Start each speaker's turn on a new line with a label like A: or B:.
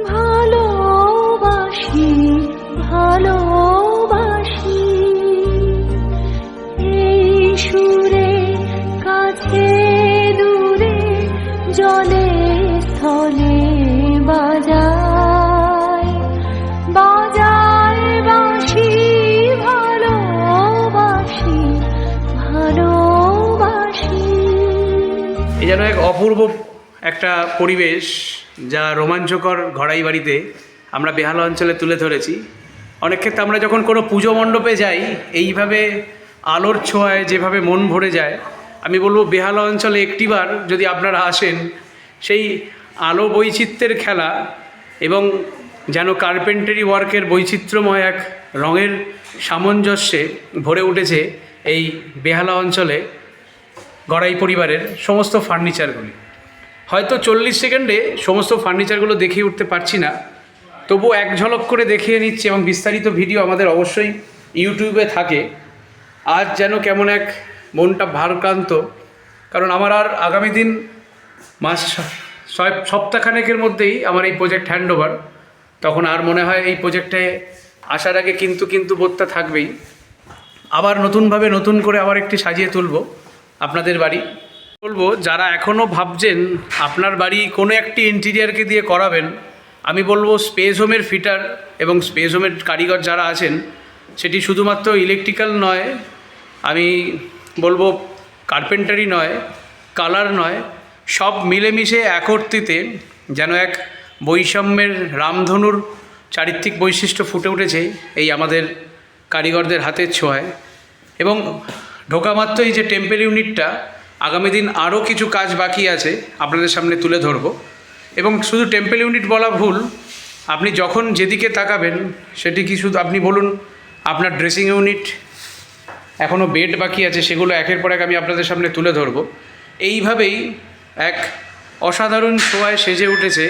A: ভালোবাসি ভালোবাসি এই সুরে কাছে দূরে জলে স্থলে বাজায় বাজায় বাঁশি ভালোবাসি ভালোবাসি।
B: এই যেন এক অপূর্ব একটা পরিবেশ, যা রোমাঞ্চকর ঘড়াই বাড়িতে আমরা বেহালা অঞ্চলে তুলে ধরেছি। অনেক ক্ষেত্রে আমরা যখন কোনো পুজো মণ্ডপে যাই, এইভাবে আলোর ছোঁয়ায় যেভাবে মন ভরে যায়, আমি বলবো বেহালা অঞ্চলে একটিবার যদি আপনারা আসেন, সেই আলো বৈচিত্র্যের খেলা এবং যেন কার্পেন্টারি ওয়ার্কের বৈচিত্র্যময় এক রঙের সামঞ্জস্যে ভরে উঠেছে এই বেহালা অঞ্চলে গড়াই পরিবারের সমস্ত ফার্নিচারগুলি। হয়তো 40 সেকেন্ডে সমস্ত ফার্নিচারগুলো দেখিয়ে উঠতে পারছি না, তবুও এক ঝলক করে দেখিয়ে নিচ্ছি এবং বিস্তারিত ভিডিও আমাদের অবশ্যই ইউটিউবে থাকে। আজ যেন কেমন এক মনটা ভারাক্রান্ত, কারণ আমার আর আগামী দিন মাস সপ্তাহখানেকের মধ্যেই আমার এই প্রজেক্ট হ্যান্ডওভার। তখন আর মনে হয় এই প্রজেক্টে আসার আগে কিন্তু বোধটা থাকবেই। আবার নতুনভাবে নতুন করে আবার একটি সাজিয়ে তুলব আপনাদের বাড়ি। বলবো, যারা এখনও ভাবছেন আপনার বাড়ি কোনো একটি ইন্টিরিয়ারকে দিয়ে করাবেন, আমি বলবো স্পেস হোমের ফিটার এবং স্পেস হোমের কারিগর যারা আছেন, সেটি শুধুমাত্র ইলেকট্রিক্যাল নয়, আমি বলবো কার্পেন্টারি নয়, কালার নয়, সব মিলেমিশে একত্রিতে যেন এক বৈষম্যের রামধনুর চারিত্রিক বৈশিষ্ট্য ফুটে উঠেছে এই আমাদের কারিগরদের হাতের ছোঁয়ায়। এবং ঢোকামাত্রই যে টেম্পল ইউনিটটা, আগামী দিন আরও কিছু কাজ বাকি আছে আপনাদের সামনে তুলে ধরব। এবং শুধু টেম্পল ইউনিট বলা ভুল, আপনি যখন যেদিকে তাকাবেন সেটি কি শুধু আপনি বলুন আপনার ড্রেসিং ইউনিট, এখনও বেড বাকি আছে, সেগুলো একের পর এক আমি আপনাদের সামনে তুলে ধরব। এইভাবেই এক অসাধারণ ছোঁয়ায় সেজে উঠেছে